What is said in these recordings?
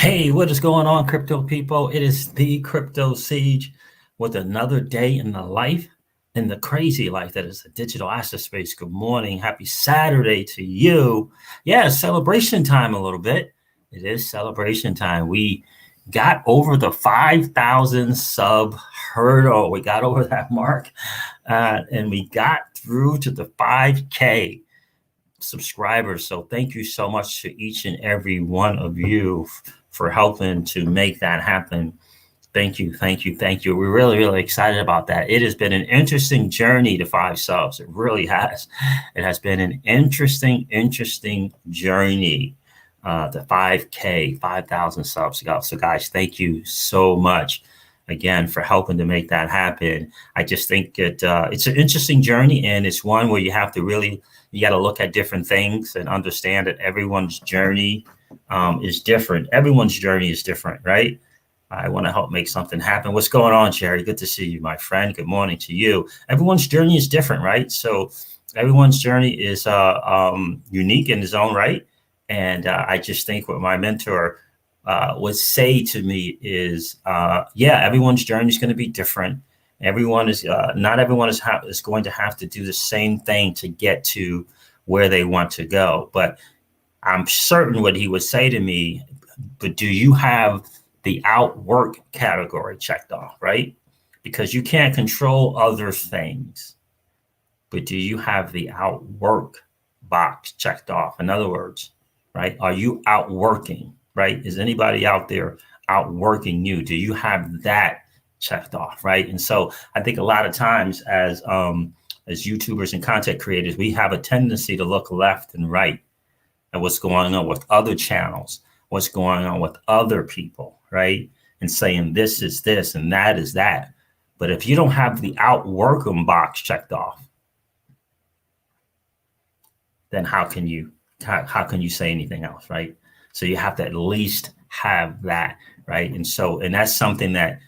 Hey, what is going on, crypto people? It is the Crypto Siege with another day in the life, in the crazy life that is the digital asset space. Good morning. Happy Saturday to you. Yeah, celebration time a little bit. It is celebration time. We got over the 5,000 sub hurdle. We got over that mark and we got through to the 5K subscribers. So thank you so much to each and every one of you for helping to make that happen. Thank you, thank you, thank you. We're really, really excited about that. It has been an interesting journey to 5 subs. It really has. It has been an interesting journey to 5K, 5,000 subs. So guys, thank you so much again for helping to make that happen. I just think it's an interesting journey, and it's one where you have to really, you got to look at different things and understand that everyone's journey is different. Everyone's journey is different, right? I want to help make something happen. What's going on, Jerry? Good to see you, my friend. Good morning to you. Everyone's journey is different, right? So everyone's journey is unique in its own right. And I just think what my mentor would say to me is, yeah, everyone's journey is going to be different. Everyone is not everyone is going to have to do the same thing to get to where they want to go. But I'm certain what he would say to me, but do you have the outwork category checked off, right? Because you can't control other things, but do you have the outwork box checked off? In other words, right? Are you outworking, right? Is anybody out there outworking you? Do you have that checked off, right? And so I think a lot of times as YouTubers and content creators, we have a tendency to look left and right at what's going on with other channels, what's going on with other people, right? And saying this is this and that is that. But if you don't have the outwork them box checked off, then how can you say anything else, right? So you have to at least have that, right? And that's something that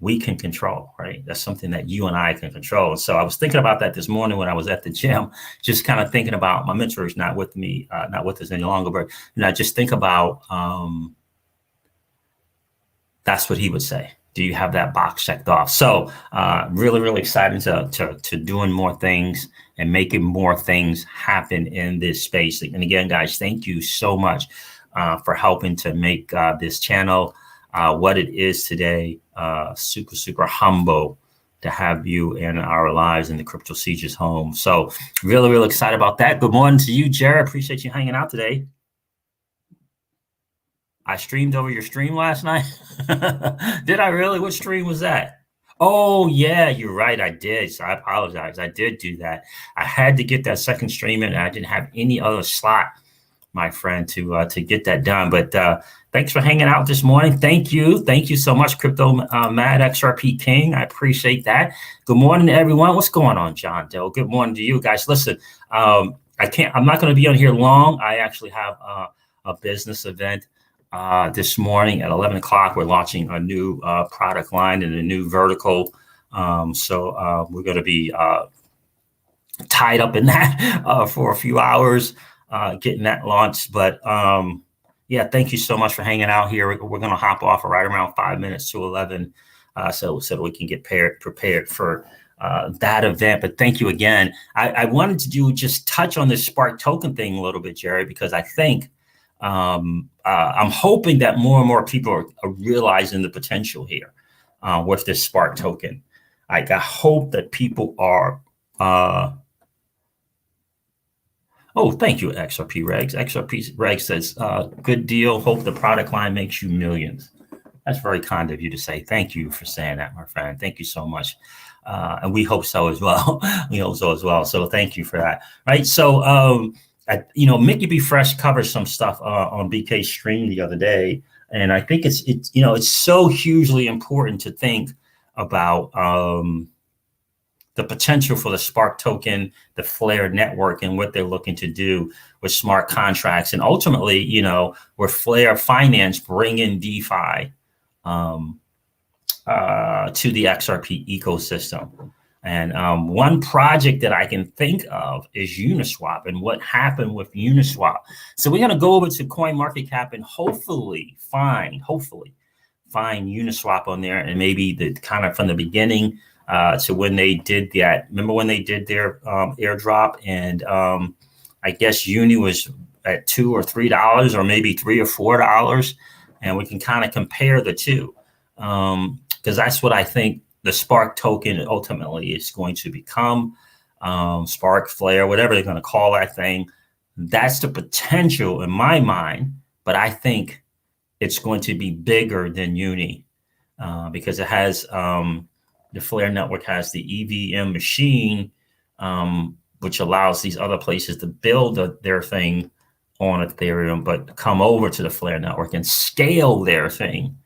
we can control, right? That's something that you and I can control. And so I was thinking about that this morning when I was at the gym, just kind of thinking about, my mentor is not with me, not with us any longer, but I just think about, that's what he would say. Do you have that box checked off? So really, really excited to doing more things and making more things happen in this space. And again, guys, thank you so much for helping to make this channel what it is today. Super humble to have you in our lives in the Crypto Siege's home. So really, really excited about that. Good morning to you, Jared. Appreciate you hanging out today. I streamed over your stream last night. Did I really? What stream was that? Oh yeah, you're right. I did. So I apologize. I did do that. I had to get that second stream in, and I didn't have any other slot, my friend, to get that done. But thanks for hanging out this morning. Thank you so much, Crypto Mad XRP King. I appreciate that. Good morning to everyone. What's going on, John Doe? Good morning to you guys. Listen, I'm not going to be on here long. I actually have a business event this morning at 11 o'clock. We're launching a new product line and a new vertical. So we're going to be tied up in that for a few hours. Getting that launched. But yeah, thank you so much for hanging out here. We're going to hop off right around 5 minutes to 11 so that we can get prepared for that event. But thank you again. I wanted to just touch on this Spark token thing a little bit, Jerry, because I think I'm hoping that more and more people are realizing the potential here with this Spark token. I hope that people are oh, thank you, XRP Regs. XRP Regs says, good deal. Hope the product line makes you millions. That's very kind of you to say. Thank you for saying that, my friend. Thank you so much. And we hope so as well. We hope so as well. So thank you for that. Right. So, Mickey B. Fresh covered some stuff on BK's stream the other day. And I think it's so hugely important to think about the potential for the Spark token, the Flare network, and what they're looking to do with smart contracts. And ultimately, where Flare Finance bring in DeFi to the XRP ecosystem. And one project that I can think of is Uniswap and what happened with Uniswap. So we're going to go over to CoinMarketCap and hopefully find Uniswap on there, and maybe the kind of from the beginning to when they did that. Remember when they did their airdrop, and I guess Uni was at $2 or $3, or maybe $3 or $4, and we can kind of compare the two, because that's what I think the Spark token ultimately is going to become. Spark, Flare, whatever they're going to call that thing. That's the potential in my mind, but I think it's going to be bigger than Uni, because it has the Flare network has the EVM machine, which allows these other places to build their thing on Ethereum, but come over to the Flare network and scale their thing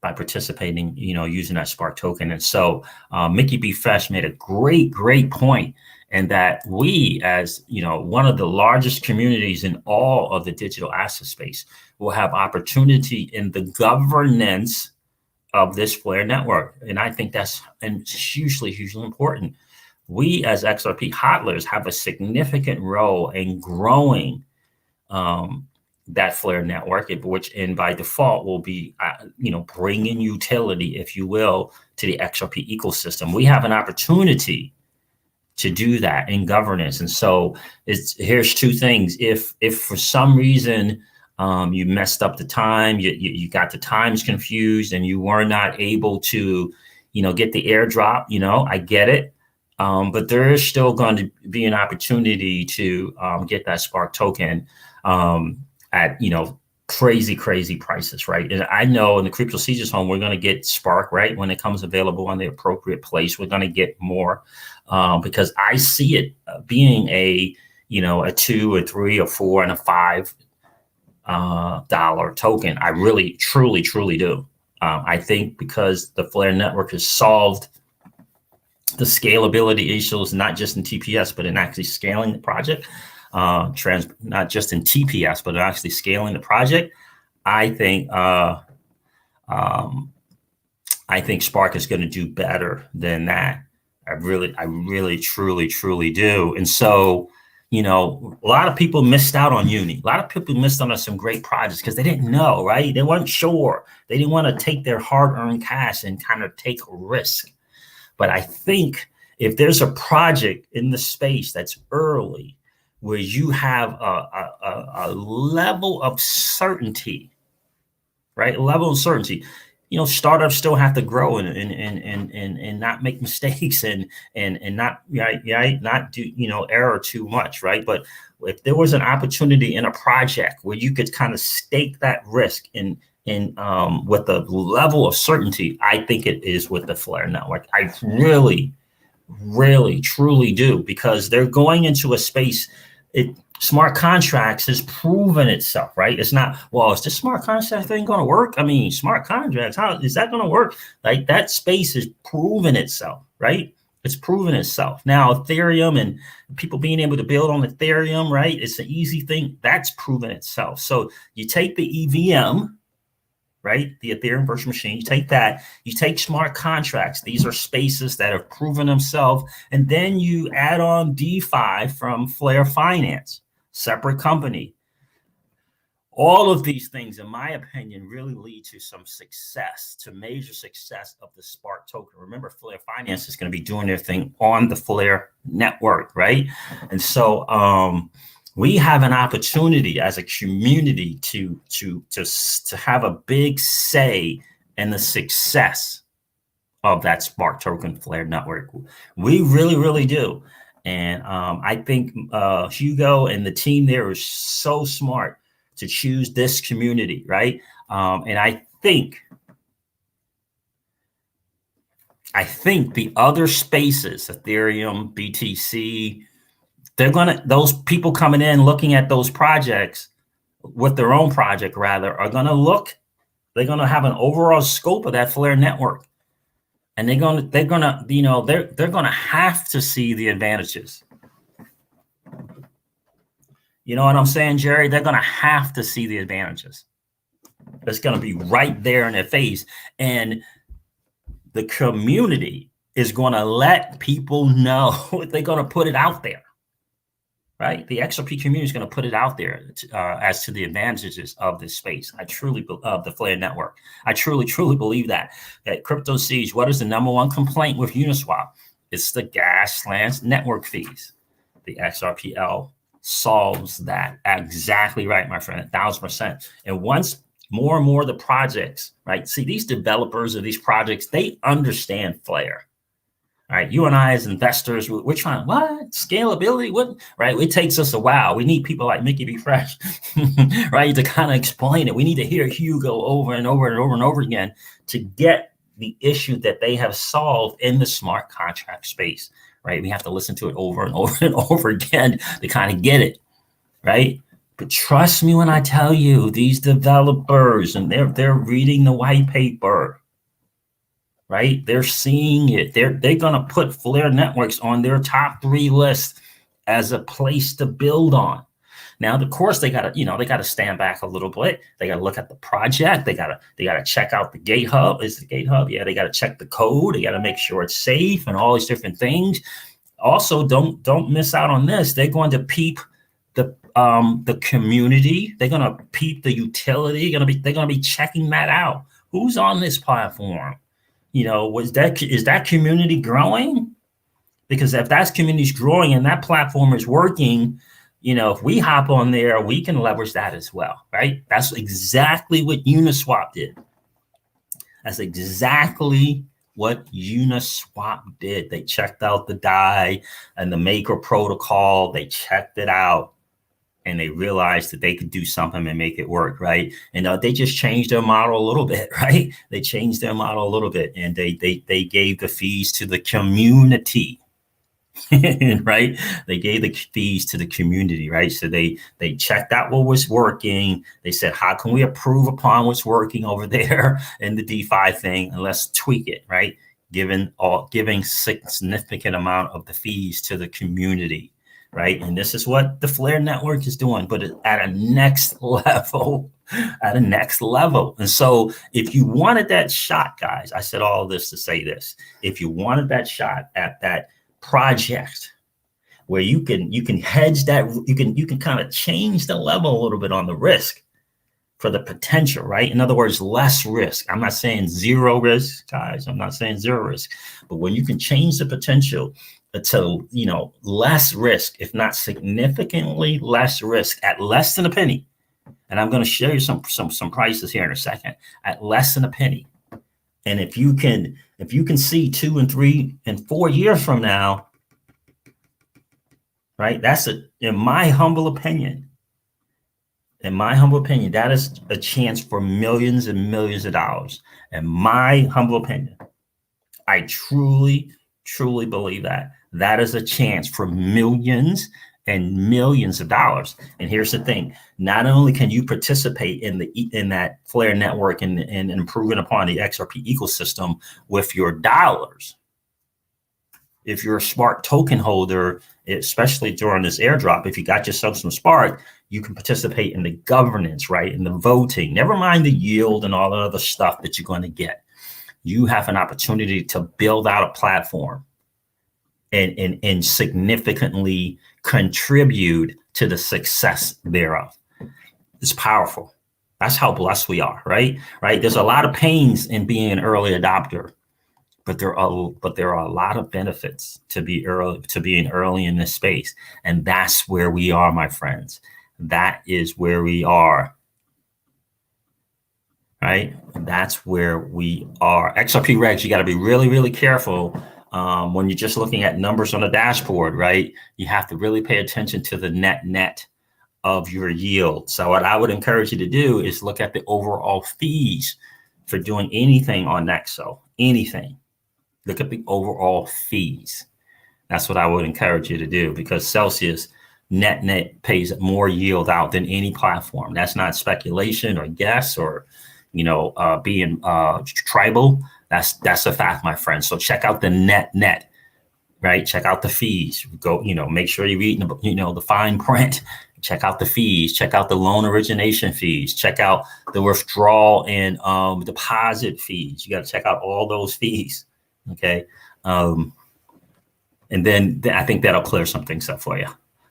by participating, using that Spark token. And so Mickey B. Fresh made a great point, and that we, as one of the largest communities in all of the digital asset space, will have opportunity in the governance of this Flare network. And I think that's hugely important. We as XRP hodlers have a significant role in growing that Flare network, which by default will be, bringing utility, if you will, to the XRP ecosystem. We have an opportunity to do that in governance. And so here's two things. If for some reason you messed up the time, you got the times confused, and you were not able to, get the airdrop, I get it. But there is still going to be an opportunity to get that Spark token at crazy prices, right? And I know in the Crypto Seizures Home, we're going to get Spark, right, when it comes available on the appropriate place. We're going to get more because I see it being a $2 or $3 or $4 and a $5 dollar token. I really truly do. I think because the Flare network has solved the scalability issues, not just in TPS, but in actually scaling the project. Not just in TPS, but actually scaling the project. I think Spark is going to do better than that. I really truly do. And so, a lot of people missed out on Uni. A lot of people missed out on some great projects because they didn't know, right? They weren't sure. They didn't want to take their hard-earned cash and kind of take a risk. But I think if there's a project in the space that's early, where you have a level of certainty, right? A level of certainty. Startups still have to grow and not make mistakes and not not do error too much, right? But if there was an opportunity in a project where you could kind of stake that risk in with a level of certainty, I think it is with the Flare network. I really truly do, because they're going into a space. Smart contracts has proven itself, right? It's not, well, is this smart contract thing going to work? I mean, smart contracts, how is that going to work? Like, that space has proven itself, right? It's proven itself. Now, Ethereum and people being able to build on Ethereum, right? It's an easy thing. That's proven itself. So you take the EVM, right? The Ethereum virtual machine, you take that, you take smart contracts. These are spaces that have proven themselves. And then you add on DeFi from Flare Finance, separate company. All of these things, in my opinion, really lead to some success, to major success of the Spark token. Remember, Flare Finance is going to be doing their thing on the Flare network, right? And so we have an opportunity as a community to have a big say in the success of that Spark token Flare network. We really do. And I think Hugo and the team there is so smart to choose this community, right? And I think the other spaces, Ethereum, BTC, those people coming in looking at those projects with their own project rather are going to they're going to have an overall scope of that Flare network. And they're going to have to see the advantages. You know what I'm saying, Jerry? They're going to have to see the advantages. It's going to be right there in their face. And the community is going to let people know. They're going to put it out there, right? The XRP community is going to put it out there as to the advantages of this space. I truly of the Flare network. I truly believe that Crypto Siege. What is the number one complaint with Uniswap? It's the gas network fees. The XRPL solves that exactly right, my friend, 1,000%. And once more and more of the projects, right? See, these developers of these projects, they understand Flare. All right, you and I as investors, we're trying, what? Scalability? What? Right? It takes us a while. We need people like Mickey B. Fresh, right, to kind of explain it. We need to hear Hugo over and over and over and over again to get the issue that they have solved in the smart contract space, right? We have to listen to it over and over and over again to kind of get it, right? But trust me when I tell you, these developers, and they're reading the white paper, right? They're seeing it. They're going to put Flare Networks on their top 3 list as a place to build on. Now, of course, they got to stand back a little bit. They got to look at the project. They got to check out the GitHub. Is the GitHub? Yeah, they got to check the code. They got to make sure it's safe and all these different things. Also, don't miss out on this. They're going to peep the community. They're going to peep the utility. They're going to be checking that out. Who's on this platform? Is that community growing? Because if that community's growing and that platform is working, if we hop on there, we can leverage that as well, right? That's exactly what Uniswap did. That's exactly what Uniswap did. They checked out the DAI and the Maker protocol. They checked it out. And they realized that they could do something and make it work, right? And they just changed their model a little bit, right? They changed their model a little bit, and they gave the fees to the community, right? They gave the fees to the community, right? So they checked out what was working. They said, how can we improve upon what's working over there in the DeFi thing, and let's tweak it, right? Giving significant amount of the fees to the community. Right. And this is what the Flare network is doing, but at a next level, And so if you wanted that shot, guys, I said all this to say this. If you wanted that shot at that project where you can hedge that, you can kind of change the level a little bit on the risk for the potential, right? In other words, less risk. I'm not saying zero risk, guys. I'm not saying zero risk, but when you can change the potential to, less risk, if not significantly less risk, at less than a penny. And I'm going to show you some prices here in a second, at less than a penny. And if you can see 2 and 3 and 4 years from now, right? That's in my humble opinion, that is a chance for millions and millions of dollars. In my humble opinion, I truly believe that is a chance for millions and millions of dollars. And here's the thing: not only can you participate in that Flare network and improving upon the XRP ecosystem with your dollars. If you're a Spark token holder, especially during this airdrop, if you got yourself some Spark, you can participate in the governance, right? In the voting, never mind the yield and all the other stuff that you're going to get. You have an opportunity to build out a platform and significantly contribute to the success thereof. It's powerful. That's how blessed we are, right? There's a lot of pains in being an early adopter, but there are a lot of benefits to being early in this space. And that's where we are, my friends. That is where we are. Right? That's where we are. XRP regs, you got to be really, really careful when you're just looking at numbers on the dashboard, right? You have to really pay attention to the net of your yield. So what I would encourage you to do is look at the overall fees for doing anything on Nexo, anything. Look at the overall fees. That's what I would encourage you to do, because Celsius net pays more yield out than any platform. That's not speculation or guess or being tribal. That's a fact, my friend. So check out the net, right? Check out the fees. Go, make sure you're reading the fine print. Check out the fees. Check out the loan origination fees. Check out the withdrawal and deposit fees. You got to check out all those fees. Okay. And then I think that'll clear some things up for you.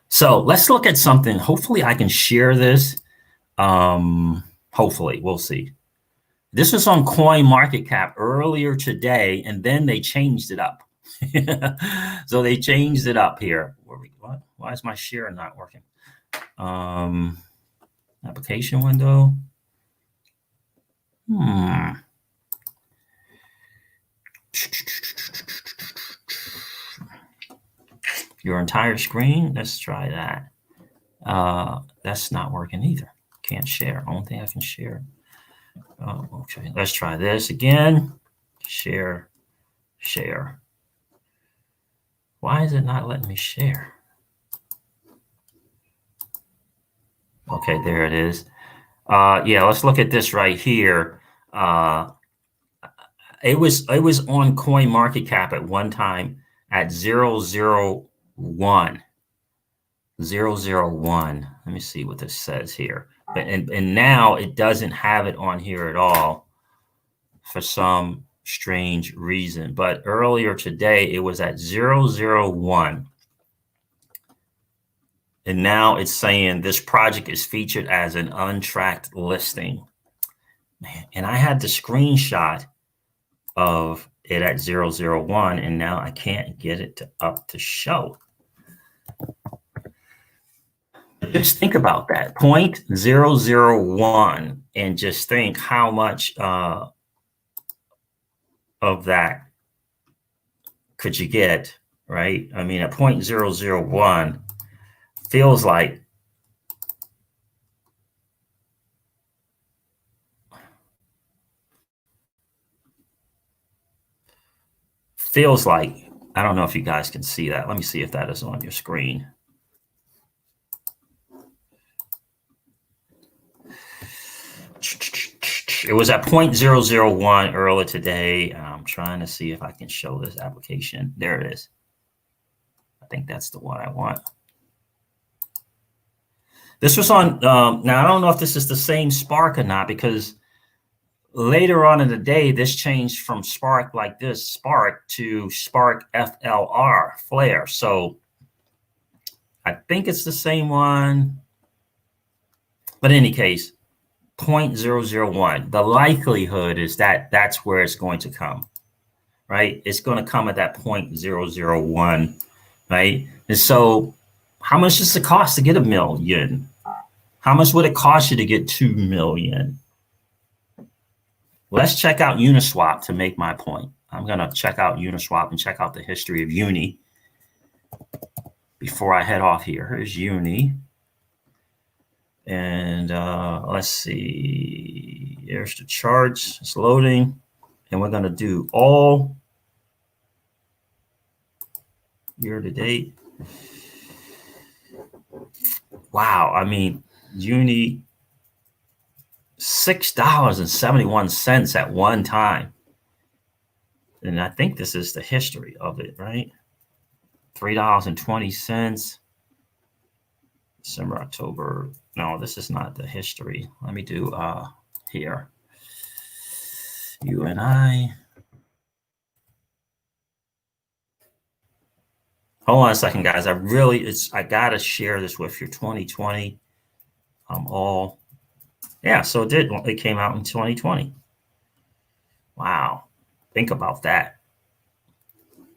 So let's look at something. Hopefully I can share this. Hopefully, we'll see. This was on CoinMarketCap earlier today, and then they changed it up. So they changed it up here. What? Why is my share not working? Application window. Your entire screen. Let's try that. That's not working either. Can't share. Only thing I can share. Oh, okay. Let's try this again. Share. Why is it not letting me share? Okay, there it is. Yeah, let's look at this right here. It was on CoinMarketCap at one time at 001. 001. Let me see what this says here. And now it doesn't have it on here at all for some strange reason. But earlier today, it was at 001. And now it's saying this project is featured as an untracked listing. Man, and I had the screenshot of it at 001, and now I can't get it up to show. Just think about that, 0.001, and just think how much of that could you get, right? I mean, at 0.001 feels like I don't know if you guys can see that. Let me see if that is on your screen. It was at 0.001 earlier today. I'm trying to see if I can show this application. There it is. I think that's the one I want. This was on, now I don't know if this is the same Spark or not, because later on in the day, this changed from Spark like this, Spark, to Spark FLR, Flare. So I think it's the same one. But in any case, 0.001. The likelihood is that that's where it's going to come, right? It's going to come at that 0.001, right? And so how much does it cost to get 1 million? How much would it cost you to get 2 million? Let's check out Uniswap to make my point. I'm going to check out Uniswap and check out the history of Uni before I head off here. Here's Uni. And let's see, here's the charts, it's loading, and we're going to do all year to date. Wow, I mean, Uni, $6.71 at one time. And I think this is the history of it, right? $3.20. December, October. No, this is not the history. Let me do here. UNI. Hold on a second, guys. I gotta share this with you. 2020. Yeah, so it came out in 2020. Wow. Think about that.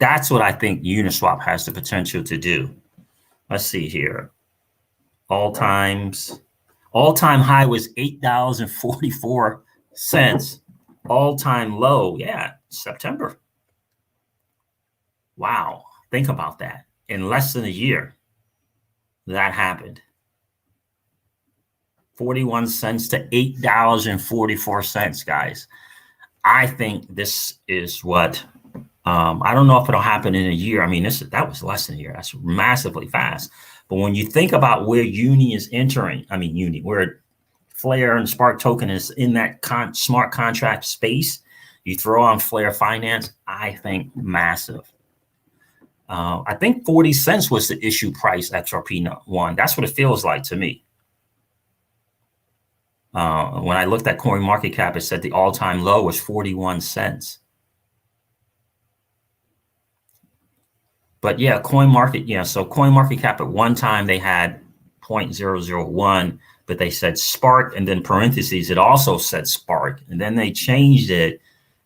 That's what I think Uniswap has the potential to do. Let's see here. All-time high was $8.44. All-time low, yeah, September. Wow, think about that. In less than a year, that happened. 41 cents to $8.44, guys. I think this is what, I don't know if it'll happen in a year. I mean, that was less than a year. That's massively fast. But when you think about where Uni is entering, I mean, where Flare and Spark token is in that smart contract space, you throw on Flare Finance, I think massive. I think 40 cents was the issue price XRP one. That's what it feels like to me. When I looked at CoinMarketCap, it said the all-time low was 41 cents. But yeah, coin market. Yeah. So coin market cap at one time they had 0.001, but they said Spark, and then parentheses, it also said Spark. And then they changed it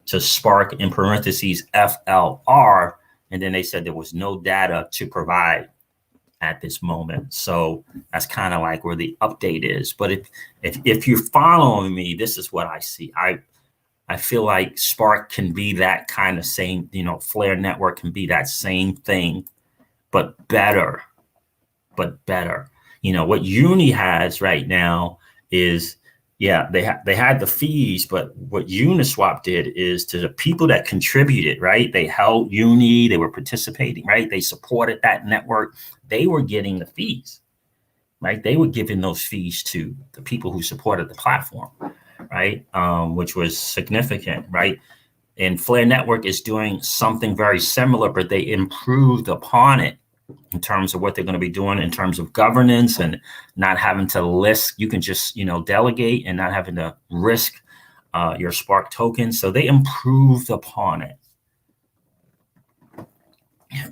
to Spark in parentheses FLR. And then they said there was no data to provide at this moment. So that's kind of like where the update is. But if you're following me, this is what I see. I feel like Spark can be that kind of same, Flare Network can be that same thing, but better. What Uni has right now is, yeah, they had the fees, but what Uniswap did is, to the people that contributed, right? They held Uni, they were participating, right? They supported that network. They were getting the fees, right? They were giving those fees to the people who supported the platform, right? Which was significant, right? And Flare Network is doing something very similar, but they improved upon it in terms of what they're going to be doing in terms of governance and not having to list. You can just, delegate and not having to risk your Spark token. So they improved upon it.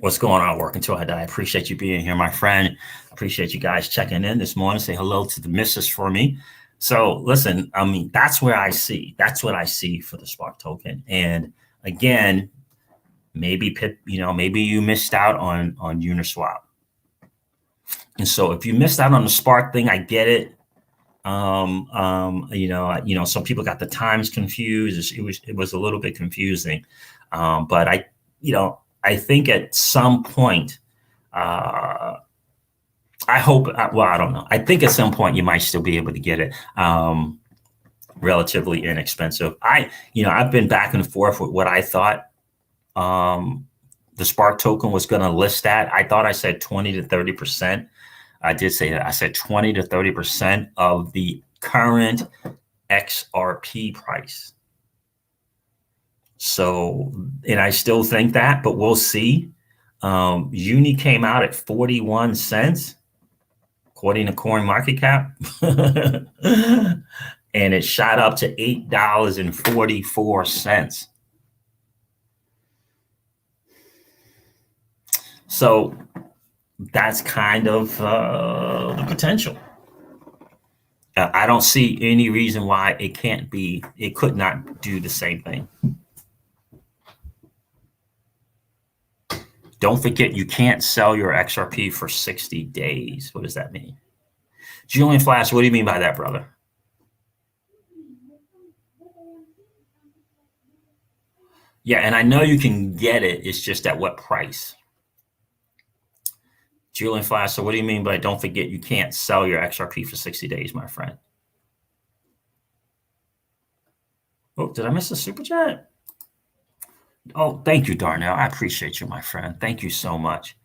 What's going on? Work until I die. I appreciate you being here, my friend. Appreciate you guys checking in this morning. Say hello to the missus for me. So listen, I mean, that's what I see for the Spark token. And again, maybe you missed out on Uniswap. And so if you missed out on the Spark thing, I get it. Some people got the times confused. It was a little bit confusing. But I think at some point, I hope, I don't know. I think at some point you might still be able to get it. Relatively inexpensive. I've been back and forth with what I thought the Spark token was going to list at. I thought I said 20 to 30%. I did say that. I said 20 to 30% of the current XRP price. So, and I still think that, but we'll see. Uni came out at 41 cents, according to Coin Market Cap. And it shot up to $8.44. So that's kind of the potential. I don't see any reason why it could not do the same thing. Don't forget, you can't sell your XRP for 60 days. What does that mean? Julian Flash, what do you mean by that, brother? Yeah, and I know you can get it. It's just at what price? Julian Flash, so what do you mean by don't forget you can't sell your XRP for 60 days, my friend? Oh, did I miss a super chat? Oh, thank you, Darnell. I appreciate you, my friend. Thank you so much.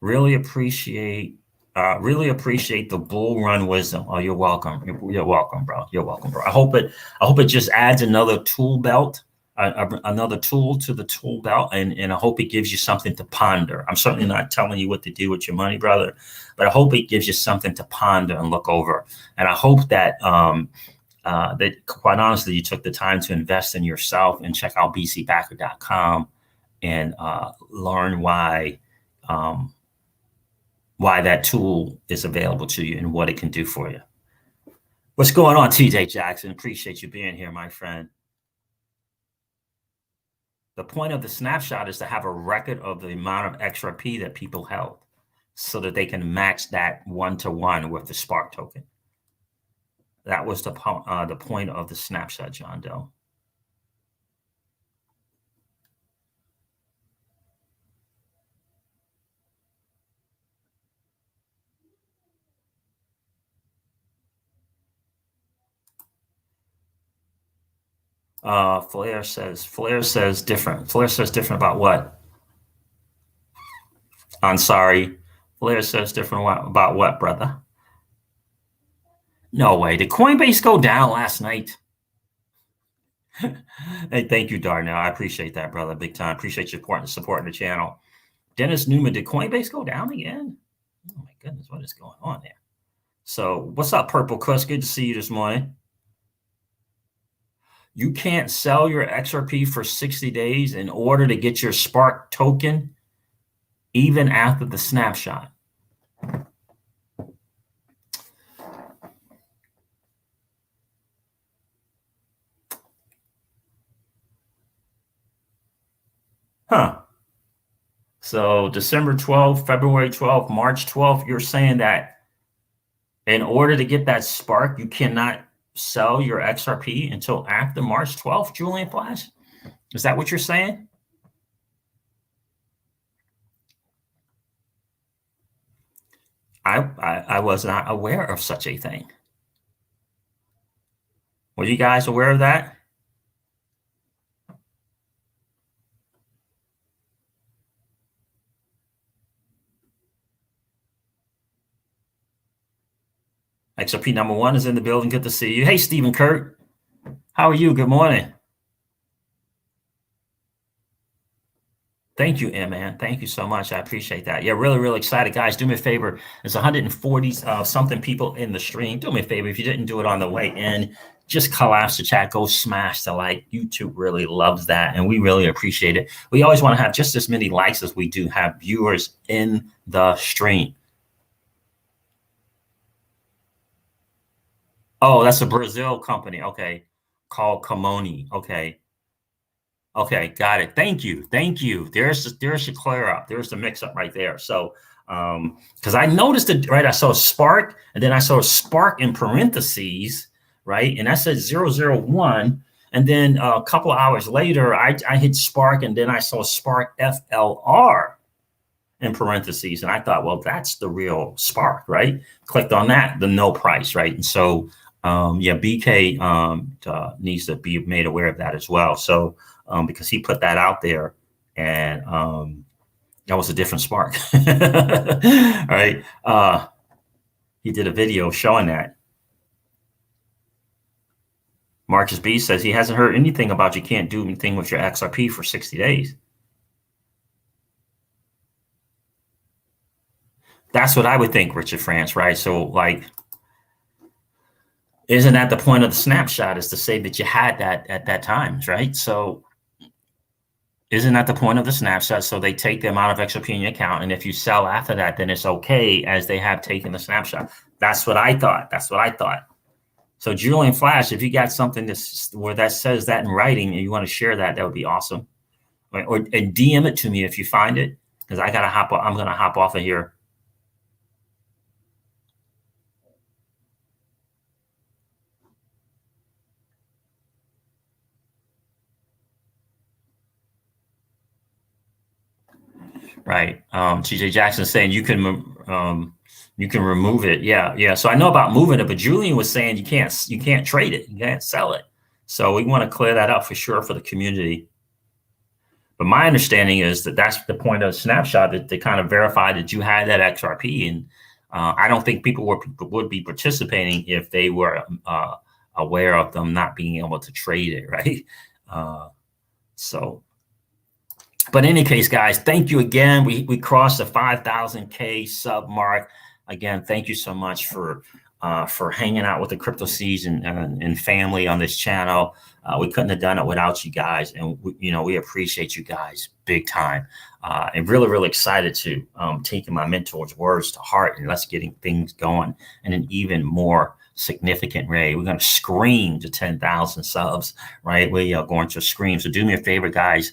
Really appreciate the bull run wisdom. Oh, you're welcome. You're welcome, bro. You're welcome, bro. I hope it just adds another tool belt, another tool to the tool belt, and I hope it gives you something to ponder. I'm certainly not telling you what to do with your money, brother, but I hope it gives you something to ponder and look over. And I hope that that quite honestly, you took the time to invest in yourself and check out bcbacker.com and learn why that tool is available to you and what it can do for you. What's going on, TJ Jackson? Appreciate you being here, my friend. The point of the snapshot is to have a record of the amount of XRP that people held so that they can match that one-to-one with the Spark token. That was the point of the snapshot, John Doe. Flair says different. Flair says different about what? I'm sorry. Flair says different about what, brother? No way. Did Coinbase go down last night? Hey, thank you, Darnell. I appreciate that, brother. Big time. Appreciate your supporting the channel. Dennis Newman, did Coinbase go down again? Oh my goodness, what is going on there? So what's up, Purple Cuss? Good to see you this morning. You can't sell your XRP for 60 days in order to get your Spark token even after the snapshot. Huh. So December 12th, February 12th, March 12th, you're saying that in order to get that spark, you cannot sell your XRP until after March 12th, Julian Flash? Is that what you're saying? I was not aware of such a thing. Were you guys aware of that? XRP number one is in the building. Good to see you. Hey, Stephen Kurt. How are you? Good morning. Thank you, man. Thank you so much. I appreciate that. Yeah, really, really excited. Guys, do me a favor. There's 140 something people in the stream. Do me a favor. If you didn't do it on the way in, just collapse the chat. Go smash the like. YouTube really loves that, and we really appreciate it. We always want to have just as many likes as we do have viewers in the stream. Oh, that's a Brazil company. Okay. Called Kamoni. Okay. Okay, got it. Thank you. Thank you. There's your clear up. There's the mix up right there. So because I noticed it, right? I saw a spark, and then I saw a spark in parentheses, right? And that said 001. And then a couple of hours later, I hit spark, and then I saw spark FLR in parentheses. And I thought, well, that's the real spark, right? Clicked on that, the no price, right? And so yeah, BK needs to be made aware of that as well. So because he put that out there, and that was a different spark. Right? He did a video showing that. Marcus B says he hasn't heard anything about you can't do anything with your XRP for 60 days. That's what I would think, Richard France, right? So like, isn't that the point of the snapshot, is to say that you had that at that time, right? So isn't that the point of the snapshot? So they take the amount of XRP in your account, and if you sell after that, then it's okay, as they have taken the snapshot. That's what I thought. That's what I thought. So Julian Flash, if you got something where that says that in writing and you want to share that, that would be awesome. Or and DM it to me if you find it, because I gotta hop. I'm gonna hop off of here. Right. TJ Jackson saying you can remove it. Yeah. So I know about moving it, but Julian was saying you can't trade it. You can't sell it. So we want to clear that up for sure for the community. But my understanding is that that's the point of the snapshot, that they kind of verify that you had that XRP. And I don't think people would be participating if they were aware of them not being able to trade it, right? But in any case, guys, thank you again. We crossed the 5,000K sub mark. Again, thank you so much for hanging out with the Crypto Seeds and family on this channel. We couldn't have done it without you guys, and we appreciate you guys big time. And really, really excited to taking my mentor's words to heart, and let's getting things going in an even more significant way. We're going to scream to 10,000 subs, right? We are going to scream. So do me a favor, guys.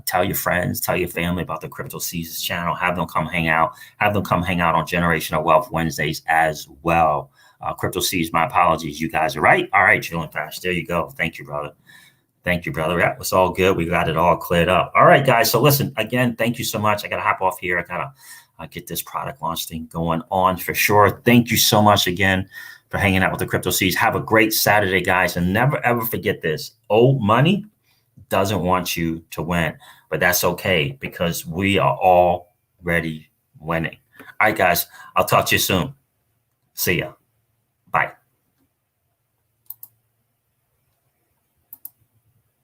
Tell your friends, tell your family about the Crypto Seasons channel. Have them come hang out. Have them come hang out on Generational Wealth Wednesdays as well. Crypto Seas, my apologies. You guys are right. All right, Julian Flash. There you go. Thank you, brother. Thank you, brother. Yeah, it's all good. We got it all cleared up. All right, guys. So listen, again, thank you so much. I got to hop off here. I got to get this product launch thing going on for sure. Thank you so much again for hanging out with the Crypto Seeds. Have a great Saturday, guys. And never, ever forget this. Old money doesn't want you to win, but that's okay, because we are already winning. All right, guys. I'll talk to you soon. See ya. Bye.